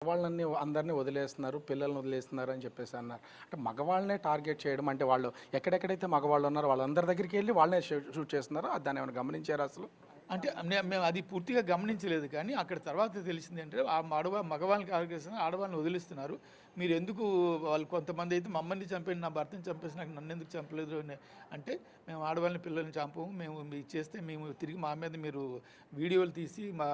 వాళ్ళని అందరినీ వదిలేస్తున్నారు, పిల్లల్ని వదిలేస్తున్నారు అని చెప్పేసి అన్నారు. అంటే మగవాళ్ళనే టార్గెట్ చేయడం అంటే వాళ్ళు ఎక్కడెక్కడైతే మగవాళ్ళు ఉన్నారో వాళ్ళందరి దగ్గరికి వెళ్ళి వాళ్ళనే షూట్ చేస్తున్నారో దాన్ని ఏమైనా గమనించారా అసలు? అంటే మేము అది పూర్తిగా గమనించలేదు, కానీ అక్కడ తర్వాత తెలిసింది అంటే ఆ మగవాళ్ళకి ఆర్గేస్తున్నారు, ఆడవాళ్ళని వదిలిస్తున్నారు. మీరు ఎందుకు వాళ్ళు కొంతమంది అయితే మమ్మల్ని చంపేయండి, నా భర్తని చంపేసి నాకు నన్ను ఎందుకు చంపలేదు అంటే మేము ఆడవాళ్ళని పిల్లల్ని చంపము, మేము మీకు చేస్తే మేము తిరిగి మా మీద మీరు వీడియోలు తీసి మా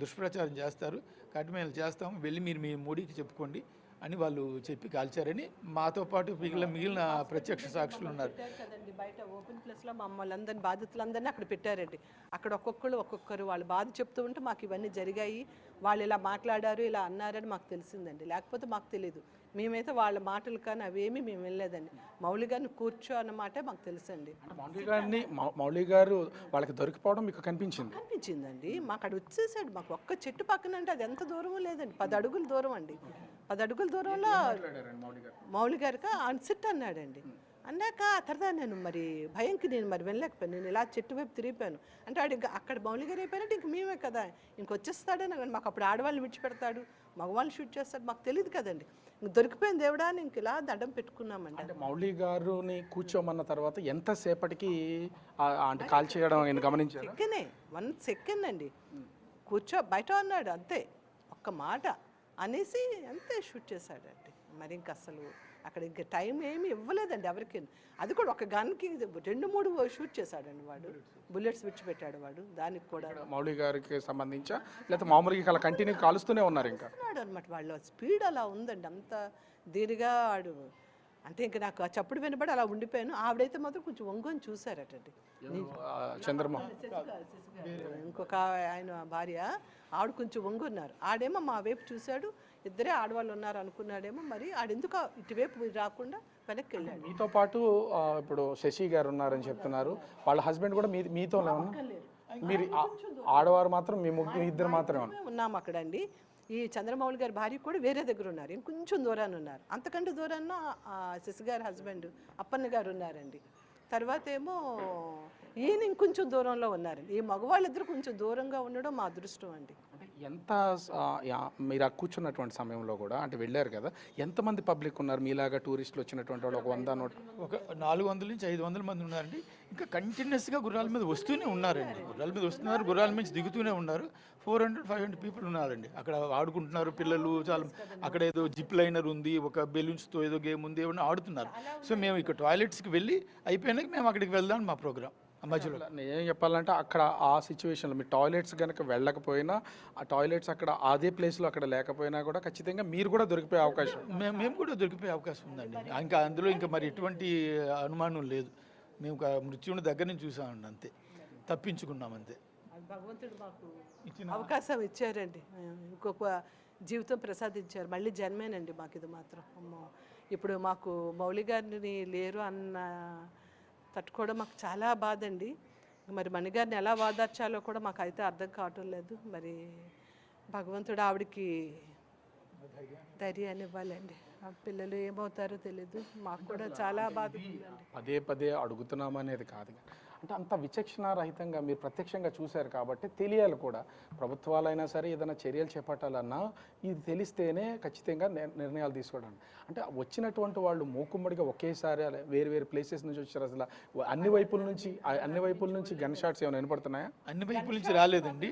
దుష్ప్రచారం చేస్తారు కాబట్టి మేము చేస్తాము, వెళ్ళి మీరు మీ మోడీకి చెప్పుకోండి అని వాళ్ళు చెప్పి కాల్చారని మాతో పాటు మిగిలిన ప్రత్యక్ష సాక్షులు ఉన్నారు. కదండి బయట ఓపెన్ ప్లేస్లో మమ్మల్ని అందరినీ బాధితులందరినీ అక్కడ పెట్టారండి. అక్కడ ఒక్కొక్కరు వాళ్ళ బాధ చెప్తూ ఉంటే మాకు ఇవన్నీ జరిగాయి, వాళ్ళు ఇలా మాట్లాడారు ఇలా అన్నారని మాకు తెలిసిందండి. లేకపోతే మాకు తెలియదు. మేమైతే వాళ్ళ మాటలు కానీ అవేమీ మేము వెళ్ళలేదండి. మౌలి గారిని కూర్చో అన్నమాట మాకు తెలుసండి. మౌలి గారు వాళ్ళకి దొరికిపోవడం మీకు కనిపించిందండి. మాకు అక్కడ వచ్చేసాడు. మాకు ఒక్క చెట్టు పక్కన అంటే అది ఎంత దూరం లేదండి, 10 అడుగుల దూరం అండి. 10 అడుగుల దూరంలో మౌలి గారికి సిట్ అన్నాడండి. అన్నాక ఆ తర్వాత నేను మరి భయంకి నేను మరి వెళ్ళలేకపోయాను. నేను ఇలా చెట్టు వైపు తిరిగిపోయాను. అంటే వాడు ఇంకా అక్కడ మౌలి గారు అయిపోయినట్టు ఇంక మేమే కదా, ఇంకొచ్చేస్తాడని మాకు అప్పుడు ఆడవాళ్ళని విడిచిపెడతాడు, మగవాళ్ళని షూట్ చేస్తాడు మాకు తెలియదు కదండి. ఇంక దొరికిపోయింది దేవుడా అని ఇంక ఇలా దండం పెట్టుకున్నామండి. అంటే మౌలి గారుని కూర్చోమన్న తర్వాత ఎంతసేపటికి అంటే కాల్ చేయడం గమనించారు? సెకండే 1 సెకండ్ అండి. బయట అన్నాడు అంతే, ఒక్క మాట అనేసి అంతే షూట్ చేశాడండి. మరి ఇంక అసలు అక్కడ ఇంక టైం ఏమి ఇవ్వలేదండి ఎవరికి. అది కూడా ఒక గన్కి 2-3 షూట్ చేశాడండి వాడు, బుల్లెట్స్ విడిచిపెట్టాడు వాడు. దానికి కూడా మౌలి గారికి సంబంధించా లేకపోతే మామూలుగా అలా కంటిన్యూ కాలుస్తూనే ఉన్నారు ఇంకా అనమాట. వాళ్ళ స్పీడ్ అలా ఉందండి, అంత దీనిగా వాడు. అంటే ఇంక నాకు ఆ చప్పుడు వినబడి అలా ఉండిపోయాను. ఆవిడైతే మాత్రం కొంచెం వంగొని చూశారటండి. చంద్రమోహన్ ఇంకొక ఆయన భార్య ఆవిడ కొంచెం వంగున్నారు. ఆడేమో మా వైపు చూశాడు, ఇద్దరే ఆడవాళ్ళు ఉన్నారు అనుకున్నాడేమో, మరి ఆడెందుకు ఇటువైపు రాకుండా వెనక్కి వెళ్ళాడు. మీతో పాటు ఇప్పుడు శశి గారు ఉన్నారని చెప్తున్నారు, వాళ్ళ హస్బెండ్ కూడా మీతో మీరు ఆడవారు మాత్రం మీ ఇద్దరు మాత్రమే ఉన్నాము అక్కడ అండి. ఈ చంద్రమౌళి గారి భార్య కూడా వేరే దగ్గర ఉన్నారు, ఇంకొంచెం దూరాన్ని ఉన్నారు. అంతకంటే దూరాన్న శశి గారి హస్బెండ్ అప్పన్న గారు ఉన్నారండి. తర్వాత ఏమో ఈయన ఇంకొంచెం దూరంలో ఉన్నారండి. ఈ మగవాళ్ళిద్దరు కొంచెం దూరంగా ఉండడం మా అదృష్టం అండి. ఎంత మీరు కూర్చున్నటువంటి సమయంలో కూడా అంటే వెళ్ళారు కదా, ఎంతమంది పబ్లిక్ ఉన్నారు మీలాగా టూరిస్టులు వచ్చినటువంటి వాళ్ళు? ఒక 400 నుంచి 500 మంది ఉన్నారండి. ఇంకా కంటిన్యూస్గా గుర్రాల మీద వస్తూనే ఉన్నారండి. గుర్రాల మీద వస్తున్నారు, గుర్రాల నుంచి దిగుతూనే ఉన్నారు. 400-500 పీపుల్ ఉన్నారండి. అక్కడ ఆడుకుంటున్నారు పిల్లలు, చాలా అక్కడ ఏదో జిప్ లైనర్ ఉంది, ఒక బెలూన్స్తో ఏదో గేమ్ ఉంది, ఏమన్నా ఆడుతున్నారు. సో మేము ఇక్కడ టాయిలెట్స్కి వెళ్ళి అయిపోయినాక మేము అక్కడికి వెళ్దాం మా ప్రోగ్రామ్ మధ్యలో. నేనేం చెప్పాలంటే అక్కడ ఆ సిచ్యువేషన్లో మీ టాయిలెట్స్ కనుక వెళ్ళకపోయినా, ఆ టాయిలెట్స్ అక్కడ అదే ప్లేస్లో అక్కడ లేకపోయినా కూడా ఖచ్చితంగా మీరు కూడా దొరికిపోయే అవకాశం, మేము కూడా దొరికిపోయే అవకాశం ఉందండి. ఇంకా అందులో ఇంకా మరి ఎటువంటి అనుమానం లేదు. మేము మృత్యుని దగ్గర నుంచి చూసామండి, అంతే, తప్పించుకున్నాం అంతే. భగవంతుడు మాకు అవకాశం ఇచ్చారండి, ఇంకొక జీవితం ప్రసాదించారు, మళ్ళీ జన్మేనండి మాకు ఇది మాత్రం. అమ్మో, ఇప్పుడు మాకు మౌలి గారిని లేరు అన్న తట్టుకోవడం మాకు చాలా బాధ అండి. మరి మణిగారిని ఎలా వాదార్చాలో కూడా మాకు అయితే అర్థం కావటం లేదు. మరి భగవంతుడు ఆవిడకి ధైర్యాన్ని ఇవ్వాలండి. ఆ పిల్లలు ఏమవుతారో తెలీదు, మాకు కూడా చాలా బాధ. పదే అడుగుతున్నామనేది కాదు, అంటే అంత విచక్షణ రహితంగా మీరు ప్రత్యక్షంగా చూశారు కాబట్టి తెలియాలి కూడా. ప్రభుత్వాలైనా సరే ఏదైనా చర్యలు చేపట్టాలన్నా ఇది తెలిస్తేనే ఖచ్చితంగా నిర్ణయాలు తీసుకోవడం. అంటే వచ్చినటువంటి వాళ్ళు మూకుమ్మడిగా ఒకేసారి వేరు ప్లేసెస్ నుంచి వచ్చారు. అసలు అన్ని వైపుల నుంచి గన్ షాట్స్ ఏమైనా వినపడుతున్నాయా? అన్ని వైపుల నుంచి రాలేదండి.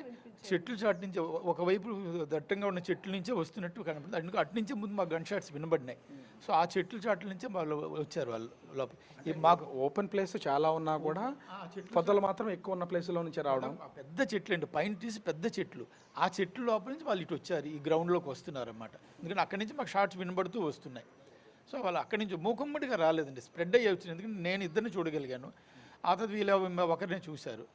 చెట్లు చాటు నుంచి ఒకవైపు దట్టంగా ఉన్న చెట్ల నుంచే వస్తున్నట్టు కనపడుతుంది. అందుకు అటు నుంచే ముందు మాకు గన్ షాట్స్ వినబడినాయి. సో ఆ చెట్ల చాట్ల నుంచే వాళ్ళు వచ్చారు. వాళ్ళు లోపల మాకు ఓపెన్ ప్లేస్ చాలా ఉన్నా కూడా పొదలు మాత్రం ఎక్కువ ఉన్న ప్లేస్లో నుంచి రావడం. పెద్ద చెట్లు అండి, పైన తీసి పెద్ద చెట్లు, ఆ చెట్లు లోపల నుంచి వాళ్ళు ఇటు వచ్చారు, ఈ గ్రౌండ్లోకి వస్తున్నారు అన్నమాట. ఎందుకంటే అక్కడి నుంచి మాకు షార్ట్స్ వినబడుతూ వస్తున్నాయి. సో వాళ్ళు అక్కడి నుంచి మూకుమ్మడిగా రాలేదండి, స్ప్రెడ్ అయ్యి వచ్చింది. ఎందుకంటే నేను ఇద్దరిని చూడగలిగాను, ఆ తర్వాత వీళ్ళు ఒకరినే చూశారు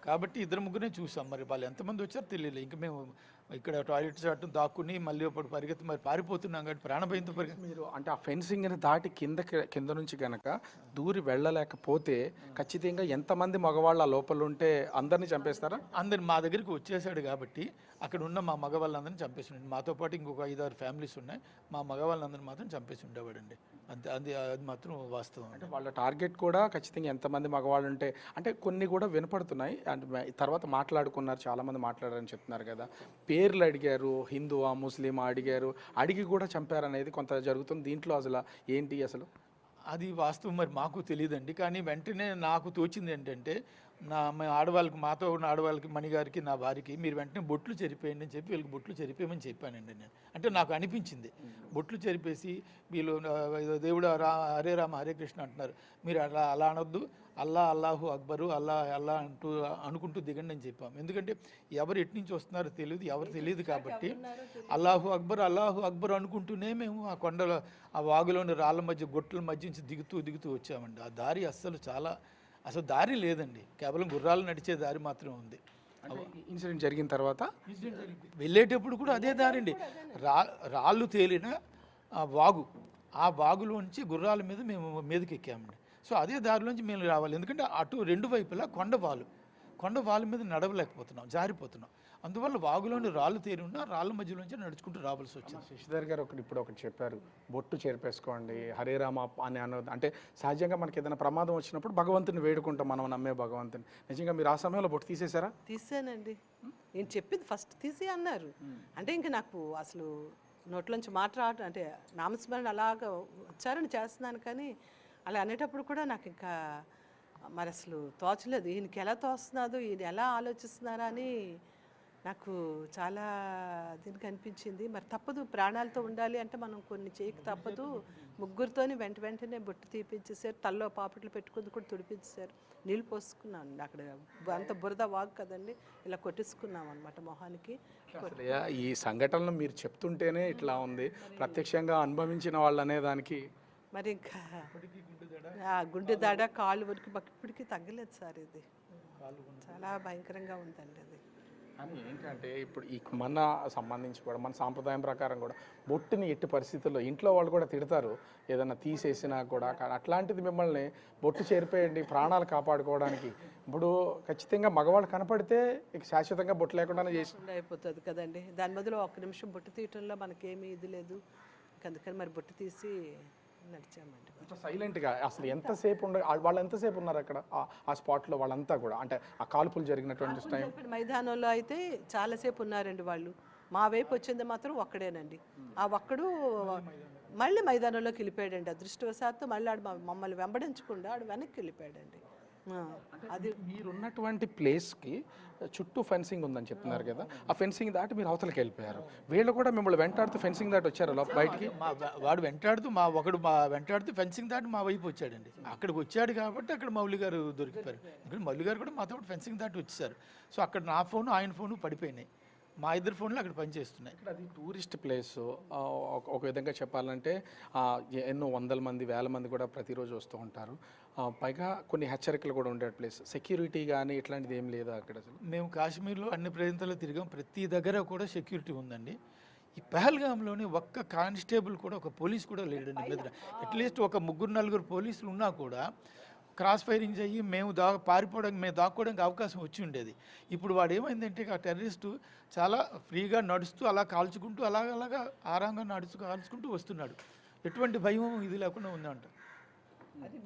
కాబట్టి 2-3 చూసాం. మరి వాళ్ళు ఎంతమంది వచ్చారో తెలియలేదు. ఇంకా మేము ఇక్కడ టాయిలెట్ చాటు దాక్కుని మళ్ళీ అప్పుడు పరిగెత్తి మరి పారిపోతున్నాం కాబట్టి ప్రాణభయంతో మీరు అంటే ఆ ఫెన్సింగ్ని దాటి కింద నుంచి కనుక దూరి వెళ్ళలేకపోతే ఖచ్చితంగా ఎంతమంది మగవాళ్ళు ఆ లోపల ఉంటే అందరినీ చంపేస్తారా? అందరిని మా దగ్గరికి వచ్చేసాడు కాబట్టి అక్కడ ఉన్న మా మగవాళ్ళందరినీ చంపేసి, మాతో పాటు ఇంకొక 5-6 ఫ్యామిలీస్ ఉన్నాయి, మా మగవాళ్ళందరినీ మాత్రం చంపేసి ఉండేవాడండి. అంతే, అది మాత్రం వాస్తవం. అంటే వాళ్ళ టార్గెట్ కూడా ఖచ్చితంగా ఎంతమంది మగవాళ్ళు ఉంటే, అంటే కొన్ని కూడా వినపడుతున్నాయి అంటే తర్వాత మాట్లాడుకున్నారు, చాలామంది మాట్లాడారని చెప్తున్నారు కదా, పేర్లు అడిగారు, హిందువా ముస్లిమా అడిగారు, అడిగి కూడా చంపారనేది కొంత జరుగుతుంది. దీంట్లో అసలు ఏంటి అసలు? అది వాస్తవం మరి మాకు తెలియదండి. కానీ వెంటనే నాకు తోచింది ఏంటంటే మేము ఆడవాళ్ళకి, మాతో ఉన్న ఆడవాళ్ళకి, మణిగారికి, నా వారికి మీరు వెంటనే బొట్లు చెరిపేయండి అని చెప్పి వీళ్ళకి బొట్లు చెరిపేయమని చెప్పానండి నేను. అంటే నాకు అనిపించింది బొట్లు చెరిపేసి వీళ్ళు దేవుడు హరే రామ హరే కృష్ణ అంటున్నారు, మీరు అలా అనొద్దు, అల్లాహు అక్బరు అల్లా అనుకుంటూ దిగండి అని చెప్పాం. ఎందుకంటే ఎవరు ఎటు నుంచి వస్తున్నారో తెలియదు, ఎవరు తెలియదు కాబట్టి అల్లాహు అక్బర్ అనుకుంటూనే మేము ఆ కొండల ఆ వాగులోని రాళ్ళ మధ్య గొట్టల మధ్య నుంచి దిగుతూ వచ్చామండి. ఆ దారి అసలు దారి లేదండి, కేవలం గుర్రాలు నడిచే దారి మాత్రమే ఉంది. ఇన్సిడెంట్ జరిగిన తర్వాత వెళ్ళేటప్పుడు కూడా అదే దారి అండి, రాళ్ళు తేలిన ఆ వాగులోంచి గుర్రాల మీద మేము మీదకి ఎక్కామండి. సో అదే దారిలోంచి మేము రావాలి, ఎందుకంటే అటు రెండు వైపులా కొండ వాళ్ళ మీద నడవలేకపోతున్నాం, జారిపోతున్నాం. అందువల్ల వాగులోని రాళ్ళు తేరి ఉన్న రాళ్ళ మధ్యలోంచి నడుచుకుంటూ రావాల్సి వచ్చింది. శశిధర్ గారు ఒకటి చెప్పారు, బొట్టు చెరిపేసుకోండి హరే రామ అని అంటే సహజంగా మనకి ఏదైనా ప్రమాదం వచ్చినప్పుడు భగవంతుని వేడుకుంటాం, మనం నమ్మే భగవంతుని. నిజంగా మీరు ఆ సమయంలో బొట్టు తీసేశారా? తీసానండి, నేను చెప్పింది ఫస్ట్ తీసి అన్నారు. అంటే ఇంకా నాకు అసలు నోట్లోంచి మాట రావటం, అంటే నామస్మరణ అలాగా ఉచ్చారణ చేస్తున్నాను, కానీ అలా అనేటప్పుడు కూడా నాకు ఇంకా మరి అసలు తోచలేదు, ఈయనకి ఎలా తోస్తున్నాదో, ఈయన ఎలా ఆలోచిస్తున్నారా అని నాకు చాలా దీనికి అనిపించింది. మరి తప్పదు, ప్రాణాలతో ఉండాలి అంటే మనం కొన్ని చేయక తప్పదు. ముగ్గురితోని వెంటనే బొట్టు తీపించేసారు, తల్లో పాపట్లు పెట్టుకుంది కూడా తుడిపించేశారు. నీళ్ళు పోసుకున్నాను, అక్కడ అంత బురద వాగు కదండి, ఇలా కొట్టేసుకున్నాం అనమాట మొహానికి. ఈ సంఘటనలు మీరు చెప్తుంటేనే ఇట్లా ఉంది, ప్రత్యక్షంగా అనుభవించిన వాళ్ళు అనే దానికి మరి ఇంకా గుండె దాడ కాళ్ళు వరకు మాకు ఇప్పటికీ తగ్గలేదు సార్. ఇది చాలా భయంకరంగా ఉందండి అది. అని ఏంటంటే ఇప్పుడు ఈ మన సంబంధించి కూడా మన సాంప్రదాయం ప్రకారం కూడా బొట్టుని ఎట్టి పరిస్థితుల్లో ఇంట్లో వాళ్ళు కూడా తిడతారు ఏదైనా తీసేసినా కూడా. కానీ అట్లాంటిది మిమ్మల్ని బొట్టు చేరిపోయండి ప్రాణాలు కాపాడుకోవడానికి. ఇప్పుడు ఖచ్చితంగా మగవాళ్ళు కనపడితే ఇక శాశ్వతంగా బొట్టు లేకుండానే చేసి అయిపోతుంది కదండి. దాని బదులు ఒక్క నిమిషం బొట్టు తీయటంలో మనకేమీ ఇది లేదు, అందుకని మరి బొట్టు తీసి నడిచామండి. సైలెంట్గా అసలు ఎంతసేపు వాళ్ళు ఎంతసేపు ఉన్నారు అక్కడ ఆ స్పాట్లో వాళ్ళంతా కూడా, అంటే ఆ కాల్పులు జరిగినటువంటి టైం? మైదానంలో అయితే చాలాసేపు ఉన్నారండి వాళ్ళు. మా వైపు వచ్చింది మాత్రం ఒక్కడేనండి. ఆ ఒక్కడు మళ్ళీ మైదానంలోకి వెళ్ళిపోయాడండి. అదృష్టవశాత్తు మళ్ళీ ఆడు మమ్మల్ని వెంబడించకుండా ఆడు వెనక్కి వెళ్ళిపోయాడండి. అది మీరున్నటువంటి ప్లేస్కి చుట్టూ ఫెన్సింగ్ ఉందని చెప్తున్నారు కదా, ఆ ఫెన్సింగ్ దాటి మీరు అవతలకి వెళ్ళిపోయారు. వీళ్ళు కూడా మిమ్మల్ని వెంటాడుతూ ఫెన్సింగ్ దాటి వచ్చారు బయటికి. వాడు వెంటాడుతూ వెంటాడుతూ ఫెన్సింగ్ దాటి మా వైపు వచ్చాడండి. అక్కడికి వచ్చాడు కాబట్టి అక్కడ మౌలి గారు దొరికిపోయారు. ఇక్కడ మౌలి గారు కూడా మాతో ఫెన్సింగ్ దాటి వచ్చేసారు. సో అక్కడ నా ఫోను ఆయన ఫోను పడిపోయినాయి, మా ఇద్దరు ఫోన్లు అక్కడ పనిచేస్తున్నాయి. ఇక్కడ అది టూరిస్ట్ ప్లేస్, ఒక విధంగా చెప్పాలంటే ఎన్నో వందల మంది వేల మంది కూడా ప్రతిరోజు వస్తూ ఉంటారు. పైగా కొన్ని హెచ్చరికలు కూడా ఉండే ప్లేస్, సెక్యూరిటీ కానీ ఇట్లాంటిది ఏం లేదా అక్కడ? అసలు మేము కాశ్మీర్లో అన్ని ప్రాంతాల్లో తిరిగాం, ప్రతి దగ్గర కూడా సెక్యూరిటీ ఉందండి. ఈ పహల్గామ్లోని ఒక్క కానిస్టేబుల్ కూడా, ఒక పోలీస్ కూడా లేడండి మీద. అట్లీస్ట్ ఒక 3-4 పోలీసులు ఉన్నా కూడా క్రాస్ ఫైరింగ్ అయ్యి మేము దాక్కోవడానికి అవకాశం వచ్చి ఉండేది. ఇప్పుడు వాడు ఏమైందంటే ఆ టెర్రరిస్టు చాలా ఫ్రీగా నడుస్తూ అలా కాల్చుకుంటూ అలాగా ఆరాంగా కాల్చుకుంటూ వస్తున్నాడు. ఎటువంటి భయం ఇది లేకుండా ఉందంట.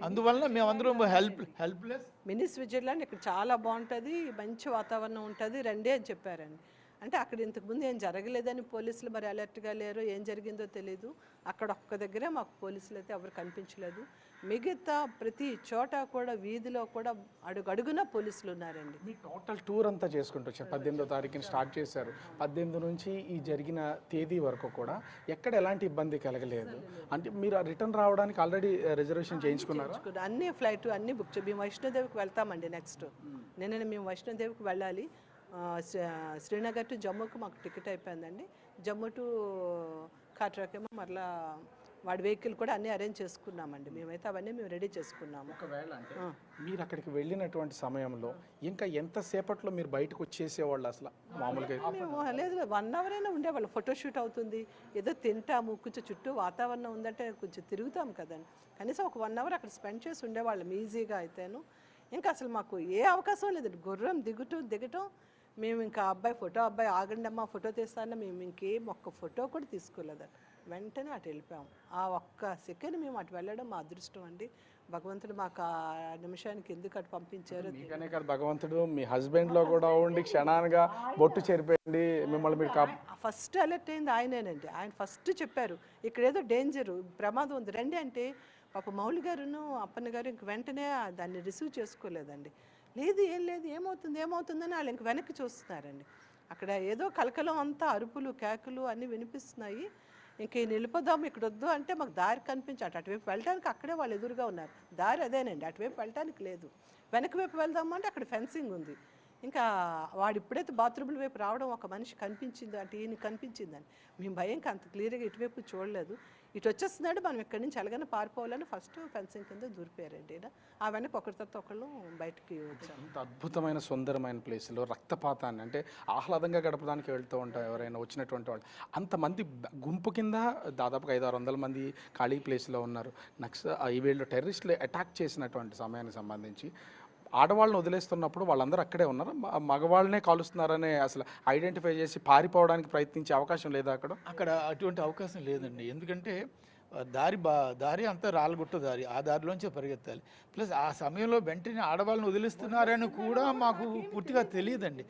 అందువల్ల మేమందరం హెల్ప్లెస్. మినీ స్విట్జర్లాండ్ ఇక్కడ చాలా బాగుంటుంది, మంచి వాతావరణం ఉంటుంది, రండి అని చెప్పారండి. అంటే అక్కడ ఇంతకుముందు ఏం జరగలేదని పోలీసులు మరి అలర్ట్గా లేరు, ఏం జరిగిందో తెలీదు. అక్కడ ఒక్క దగ్గరే మాకు పోలీసులు అయితే ఎవరు కనిపించలేదు. మిగతా ప్రతి చోట కూడా వీధిలో కూడా అడుగడుగున పోలీసులు ఉన్నారండి. మీ టోటల్ టూర్ అంతా చేసుకుంటూ వచ్చారు, 18వ తారీఖున స్టార్ట్ చేశారు. 18 నుంచి ఈ జరిగిన తేదీ వరకు కూడా ఎక్కడ ఎలాంటి ఇబ్బంది కలగలేదు. అంటే మీరు రిటర్న్ రావడానికి ఆల్రెడీ రిజర్వేషన్ చేయించుకున్నారు? అన్ని ఫ్లైట్ అన్నీ బుక్ మేము వైష్ణోదేవికి వెళ్తామండి. నెక్స్ట్ నిన్న మేము వైష్ణోదేవికి వెళ్ళాలి. శ్రీనగర్ టు జమ్మూకి మాకు టికెట్ అయిపోయిందండి. జమ్మూ టు కాట్రాకేమో మరలా వాడి వెహికల్ కూడా అన్నీ అరేంజ్ చేసుకున్నామండి. మేమైతే అవన్నీ మేము రెడీ చేసుకున్నాము. ఒకవేళ అంటే మీరు అక్కడికి వెళ్ళినటువంటి సమయంలో ఇంకా ఎంతసేపట్లో మీరు బయటకు వచ్చేసేవాళ్ళు అసలు మామూలుగా? మేము లేదు 1 అవర్ అయినా ఉండేవాళ్ళు. ఫోటోషూట్ అవుతుంది, ఏదో తింటాము, కొంచెం చుట్టూ వాతావరణం ఉందంటే కొంచెం తిరుగుతాం కదండి. కనీసం ఒక 1 అవర్ అక్కడ స్పెండ్ చేసి ఉండేవాళ్ళం ఈజీగా అయితేను. ఇంకా అసలు మాకు ఏ అవకాశం లేదండి. గుర్రం దిగటం మేము ఇంకా అబ్బాయి ఆగండి అమ్మా ఫోటో తీస్తానన్నా మేము ఇంకేం ఒక్క ఫోటో కూడా తీసుకోలేదు. వెంటనే అటు వెళ్ళిపోయాం. ఆ ఒక్క సెకండ్ మేము అటు వెళ్ళడం మా అదృష్టం అండి. భగవంతుడు మాకు ఆ నిమిషానికి ఎందుకు అటు పంపించారో మీకనే కాదు, భగవంతుడు మీ హస్బెండ్లో కూడా ఉండి క్షణానుగా బొట్టు చెరిపోయింది మిమ్మల్ని మీరు ఫస్ట్ అలర్ట్ అయింది ఆయనేనండి. ఆయన ఫస్ట్ చెప్పారు ఇక్కడ ఏదో డేంజరు ప్రమాదం ఉంది రండి అంటే పాప మౌలి గారును అప్పన్న గారు ఇంక వెంటనే దాన్ని రిసీవ్ చేసుకోలేదండి. లేదు ఏం లేదు ఏమవుతుందని వాళ్ళు ఇంక వెనక్కి చూస్తున్నారండి. అక్కడ ఏదో కలకలం అంతా అరుపులు కేకలు అన్నీ వినిపిస్తున్నాయి. ఇంక వెళ్ళిపోదాం ఇక్కడ వద్దు అంటే మాకు దారి కనిపించాడు. అటువైపు వెళ్ళడానికి అక్కడే వాళ్ళు ఎదురుగా ఉన్నారు. దారి అదేనండి, అటువైపు వెళ్ళడానికి లేదు. వెనక వైపు వెళ్దాము అంటే అక్కడ ఫెన్సింగ్ ఉంది. ఇంకా వాడు ఇప్పుడైతే బాత్రూముల వైపు రావడం ఒక మనిషి కనిపించింది అంటే ఈయన కనిపించిందని మేము భయంకి అంత క్లియర్గా ఇటువైపు చూడలేదు. ఇటు వచ్చేస్తున్నాడు, మనం ఇక్కడి నుంచి ఎలాగైనా పారిపోవాలని ఫస్ట్ ఫెన్సింగ్ కింద దూరిపోయారండి. ఆ వెనక ఒకరి తర్వాత ఒకళ్ళు బయటికి వచ్చాము. అంత అద్భుతమైన సుందరమైన ప్లేస్లో రక్తపాతాన్ని అంటే ఆహ్లాదంగా గడపడానికి వెళ్తూ ఉంటాం ఎవరైనా వచ్చినటువంటి వాళ్ళు. అంతమంది గుంపు కింద దాదాపుగా 500-600 మంది ఖాళీ ప్లేస్లో ఉన్నారు. వీళ్ళు టెర్రరిస్టులు అటాక్ చేసినటువంటి సమయానికి సంబంధించి ఆడవాళ్ళని వదిలేస్తున్నప్పుడు వాళ్ళందరూ అక్కడే ఉన్నారు, మగవాళ్ళనే కాలుస్తున్నారనే అసలు ఐడెంటిఫై చేసి పారిపోవడానికి ప్రయత్నించే అవకాశం లేదా అక్కడ అటువంటి అవకాశం లేదండి. ఎందుకంటే దారి అంతా రాళ్ళగుట్ట దారి, ఆ దారిలోంచే పరిగెత్తాలి. ప్లస్ ఆ సమయంలో వెంటనే ఆడవాళ్ళని వదిలేస్తున్నారని కూడా మాకు పూర్తిగా తెలియదండి.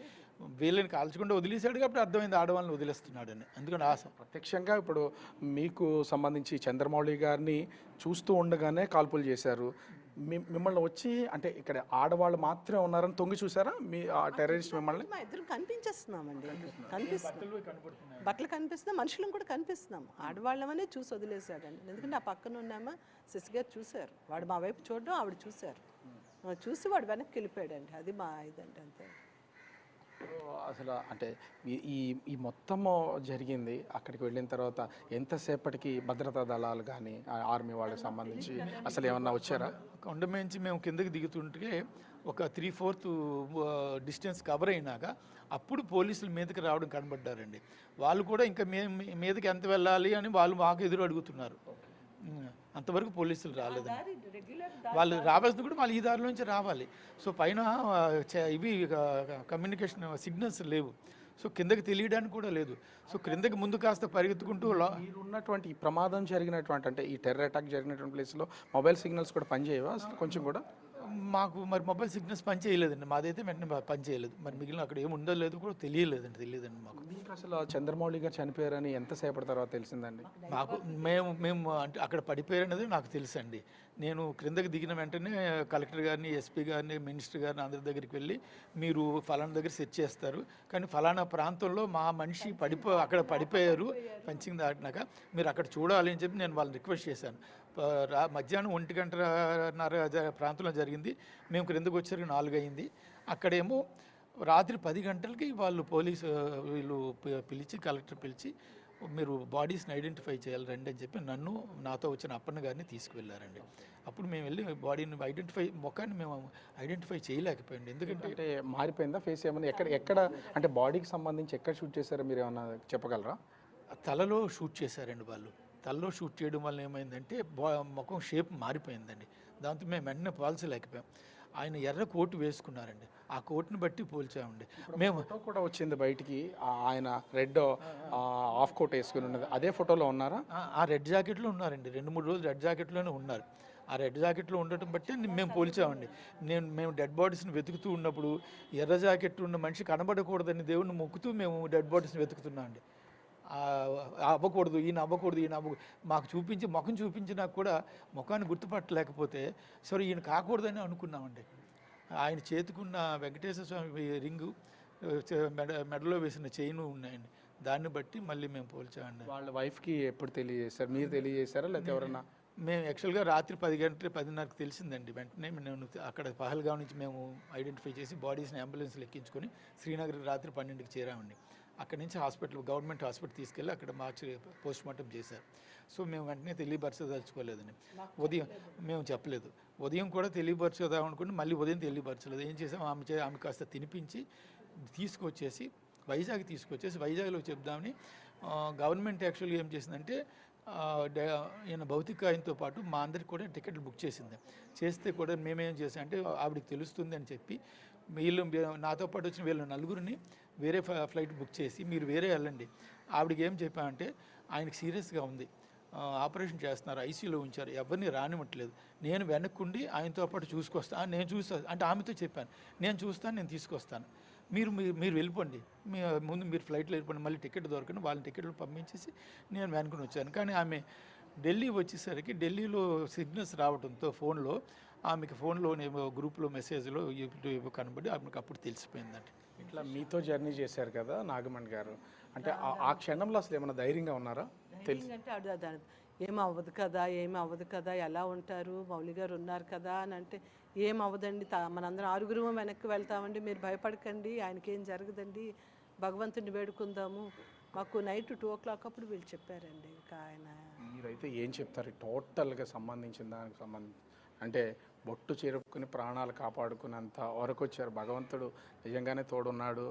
వీళ్ళని కాల్చకుండా వదిలేశాడు కాబట్టి అర్థమైంది ఆడవాళ్ళని వదిలేస్తున్నాడని. అందుకని ప్రత్యక్షంగా ఇప్పుడు మీకు సంబంధించి చంద్రమౌళి గారిని చూస్తూ ఉండగానే కాల్పులు చేశారు. మిమ్మల్ని వచ్చి అంటే ఇక్కడ ఆడవాళ్ళు మాత్రమే ఉన్నారని తొంగి చూసారా మీ టెర్రరిస్ట్ మిమ్మల్ని? మా ఇద్దరు కనిపించేస్తున్నామండి, బట్టలు కనిపిస్తున్నాం, మనుషులను కూడా కనిపిస్తున్నాం. ఆడవాళ్ళమనే చూసి వదిలేశాడండి. ఎందుకంటే ఆ పక్కన ఉన్నామా శశి గారు చూశారు, వాడు మా వైపు చూడడం ఆవిడ చూశారు, చూసి వాడు వెనక్కి వెళ్ళిపోయాడండి. అది మా ఇదండి అంతే. అసలు అంటే ఈ మొత్తం జరిగింది. అక్కడికి వెళ్ళిన తర్వాత ఎంతసేపటికి భద్రతా దళాలు కానీ ఆర్మీ వాళ్ళకి సంబంధించి అసలు ఏమన్నా వచ్చారా? కొండమేంచి మేము కిందకి దిగుతుంటే ఒక 3/4 డిస్టెన్స్ కవర్ అయినాక అప్పుడు పోలీసులు మీదకి రావడం కనబడ్డారండి. వాళ్ళు కూడా ఇంకా మీదకి ఎంత వెళ్ళాలి అని వాళ్ళు మాకు ఎదురు అడుగుతున్నారు. అంతవరకు పోలీసులు రాలేదండి. వాళ్ళు రావాల్సింది కూడా వాళ్ళు ఈ దారిలోంచి రావాలి. సో పైన ఇవి కమ్యూనికేషన్ సిగ్నల్స్ లేవు, సో కిందకి తెలియడానికి కూడా లేదు. సో క్రిందకి ముందు కాస్త పరిగెత్తుకుంటూ ఉన్నటువంటి ఈ ప్రమాదం జరిగినటువంటి అంటే ఈ టెర్రర్ అటాక్ జరిగినటువంటి ప్లేస్లో మొబైల్ సిగ్నల్స్ కూడా పనిచేయవా అసలు కొంచెం కూడా? మాకు మరి మొబైల్ సిగ్నల్స్ పనిచేయలేదండి, మాదైతే వెంటనే పనిచేయలేదు. మరి మిగిలిన అక్కడ ఏమి ఉందో లేదు కూడా తెలియదండి మాకు. మీకు అసలు చంద్రమౌళి గారు చనిపోయారని ఎంతసేపటి తర్వాత తెలిసిందండి? మాకు మేము అంటే అక్కడ పడిపోయారనేది నాకు తెలుసండి. నేను క్రిందకి దిగిన వెంటనే కలెక్టర్ గారిని, ఎస్పీ గారిని, మినిస్టర్ గారిని అందరి దగ్గరికి వెళ్ళి మీరు ఫలానా దగ్గర సెట్ చేస్తారు, కానీ ఫలానా ప్రాంతంలో మా మనిషి అక్కడ పడిపోయారు ఫెన్సింగ్ దాటినాక, మీరు అక్కడ చూడాలి అని చెప్పి నేను వాళ్ళని రిక్వెస్ట్ చేశాను. మధ్యాహ్నం 1:30 ప్రాంతంలో జరిగింది. మేము క్రిందకు వచ్చేసరికి 4 అయింది. అక్కడేమో రాత్రి 10 గంటలకి వీళ్ళు పిలిచి కలెక్టర్ పిలిచి మీరు బాడీస్ని ఐడెంటిఫై చేయాలి రండి అని చెప్పి నన్ను, నాతో వచ్చిన అప్పన్న గారిని తీసుకువెళ్ళారండి. అప్పుడు మేము వెళ్ళి బాడీని ముఖాన్ని మేము ఐడెంటిఫై చేయలేకపోయింది. ఎందుకంటే మారిపోయిందా ఫేస్ ఏమన్నా? ఎక్కడ అంటే బాడీకి సంబంధించి ఎక్కడ షూట్ చేశారో మీరు ఏమన్నా చెప్పగలరా? తలలో షూట్ చేశారండి వాళ్ళు. తలలో షూట్ చేయడం వల్ల ఏమైందంటే ముఖం షేప్ మారిపోయిందండి. దాంతో మేము వెంటనే పోల్చలేకపోయాం. ఆయన ఎర్ర కోటు వేసుకున్నారండి, ఆ కోట్ని బట్టి పోల్చామండి. మేము కూడా వచ్చింది బయటికి, ఆయన రెడ్ ఆఫ్ కోట్ వేసుకుని ఉన్నది, అదే ఫోటోలో ఉన్నారా? ఆ రెడ్ జాకెట్లో ఉన్నారండి, 2-3 రోజులు రెడ్ జాకెట్లోనే ఉన్నారు. ఆ రెడ్ జాకెట్లో ఉండటం బట్టి మేము పోల్చామండి. మేము డెడ్ బాడీస్ని వెతుకుతూ ఉన్నప్పుడు ఎర్ర జాకెట్ ఉన్న మనిషి కనబడకూడదని దేవుడిని మొక్కుతూ మేము డెడ్ బాడీస్ని వెతుకుతున్నాం అండి. అవ్వకూడదు, ఈయన మాకు ముఖం చూపించినా కూడా ముఖాన్ని గుర్తుపట్టలేకపోతే సరే ఈయన కాకూడదని అనుకున్నామండి. ఆయన చేతికున్న వెంకటేశ్వర స్వామి రింగు, మెడలో వేసిన చైను ఉన్నాయండి. దాన్ని బట్టి మళ్ళీ మేము పోల్చామండి. వాళ్ళ వైఫ్కి ఎప్పుడు తెలియజేశారు? మీరు తెలియజేశారా లేకపోతే ఎవరన్నా? మేము యాక్చువల్గా రాత్రి 10:10:30కి తెలిసిందండి. వెంటనే నేను అక్కడ పహల్గాం నుంచి మేము ఐడెంటిఫై చేసి బాడీస్ని అంబులెన్స్లో ఎక్కించుకొని శ్రీనగర్ రాత్రి 12కి చేరామండి. అక్కడి నుంచి గవర్నమెంట్ హాస్పిటల్ తీసుకెళ్ళి అక్కడ మార్చి పోస్ట్ మార్టం చేశారు. సో మేము వెంటనే తెలియపరచదలుచుకోలేదండి. ఉదయం మేము చెప్పలేదు, ఉదయం కూడా తెలియపరచుదాం అనుకుంటే మళ్ళీ ఉదయం తెలియపరచలేదు. ఏం చేసాం, ఆమె కాస్త తినిపించి వైజాగ్లో చెప్దామని గవర్నమెంట్ యాక్చువల్గా ఏం చేసిందంటే ఈయన భౌతిక ఆయనతో పాటు మా అందరికి కూడా టికెట్లు బుక్ చేసింది. చేస్తే కూడా మేమేం చేసామంటే ఆవిడకి తెలుస్తుంది అని చెప్పి నాతో పాటు వచ్చిన వీళ్ళు నలుగురిని వేరే ఫ్లైట్ బుక్ చేసి మీరు వేరే వెళ్ళండి. ఆవిడకి ఏం చెప్పామంటే ఆయనకి సీరియస్గా ఉంది, ఆపరేషన్ చేస్తున్నారు, ఐసీయూలో ఉంచారు, ఎవరిని రానివ్వట్లేదు, నేను వెనక్కుండి ఆయనతో పాటు చూసుకొస్తాను, నేను చూస్తాను అంటే ఆమెతో చెప్పాను, నేను చూస్తాను, నేను తీసుకొస్తాను, మీరు వెళ్ళిపోండి, ముందు మీరు ఫ్లైట్లో వెళ్ళిపోండి, మళ్ళీ టికెట్ దొరకండి, వాళ్ళని టికెట్లు పంపించేసి నేను వెనుకుని వచ్చాను. కానీ ఆమె ఢిల్లీ వచ్చేసరికి ఢిల్లీలో సిగ్నల్స్ రావడంతో ఫోన్లో ఆమెకి ఫోన్లోనేమో గ్రూప్లో మెసేజ్లో కనబడి ఆమెకు అప్పుడు తెలిసిపోయిందండి. ఇట్లా మీతో జర్నీ చేశారు కదా నాగమణి గారు, అంటే ఆ క్షణంలో అసలు ఏమైనా ధైర్యంగా ఉన్నారా? అంటే ఏం అవ్వదు కదా, ఎలా ఉంటారు, మౌలి గారు ఉన్నారు కదా అని అంటే, ఏం అవ్వదండి, మనందరం 6 వెనక్కి వెళ్తామండి, మీరు భయపడకండి, ఆయనకేం జరగదండి, భగవంతుడిని వేడుకుందాము. మాకు నైట్ 2 o'clock అప్పుడు వీళ్ళు చెప్పారండి. ఇంకా ఆయన మీరైతే ఏం చెప్తారు టోటల్గా సంబంధించిన దానికి సంబంధించి? అంటే బొట్టు చెరుపుకుని ప్రాణాలు కాపాడుకునేంత వరకు వచ్చారు. భగవంతుడు నిజంగానే తోడున్నాడు.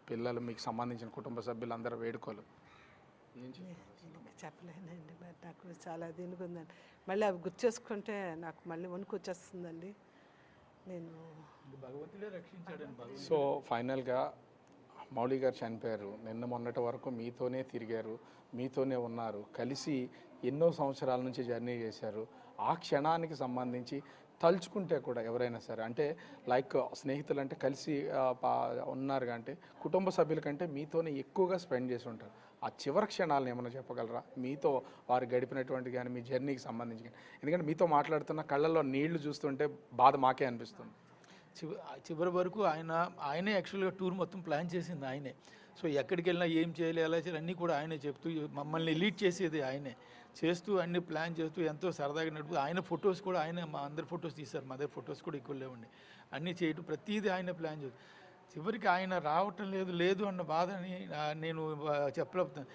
పిల్లలు, మీకు సంబంధించిన కుటుంబ సభ్యులందరూ వేడుకోలు ఏం చెప్పలేనండి. మరి నాకు చాలా దీనికి ఉందండి. మళ్ళీ అవి గుర్తు చేసుకుంటే నాకు మళ్ళీ వణుకు వచ్చేస్తుందండి. నేను భగవంతుడే రక్షించాడండి. సో ఫైనల్గా మౌలి గారు చనిపోయారు. నిన్న మొన్నటి వరకు మీతోనే తిరిగారు, మీతోనే ఉన్నారు, కలిసి ఎన్నో సంవత్సరాల నుంచి జర్నీ చేశారు. ఆ క్షణానికి సంబంధించి తలుచుకుంటే కూడా ఎవరైనా సరే, అంటే లైక్ స్నేహితులు అంటే కలిసి ఉన్నారు అంటే కుటుంబ సభ్యుల కంటే మీతోనే ఎక్కువగా స్పెండ్ చేసి ఉంటారు. ఆ చివరి క్షణాలను ఏమైనా చెప్పగలరా? మీతో వారు గడిపినటువంటి కానీ మీ జర్నీకి సంబంధించి కానీ. ఎందుకంటే మీతో మాట్లాడుతున్న కళ్ళల్లో నీళ్లు చూస్తుంటే బాధ మాకే అనిపిస్తుంది. చివరి వరకు ఆయనే యాక్చువల్గా టూర్ మొత్తం ప్లాన్ చేసింది ఆయనే. సో ఎక్కడికి వెళ్ళినా ఏం చేయాలి, ఎలా చేయాలి అన్నీ కూడా ఆయనే చెప్తూ మమ్మల్ని లీడ్ చేసేది ఆయనే, చేస్తూ అన్ని ప్లాన్ చేస్తూ ఎంతో సరదాగా నడుపుతూ ఆయన ఫొటోస్ కూడా ఆయనే, మా అందరి ఫొటోస్ తీశారు, మా దగ్గర ఫొటోస్ కూడా ఎక్కువ లేవండి, అన్నీ చేయటం ప్రతిదీ ఆయన ప్లాన్ చేస్తూ. చివరికి ఆయన రావటం లేదు అన్న బాధని నేను చెప్పలేకపోతాను.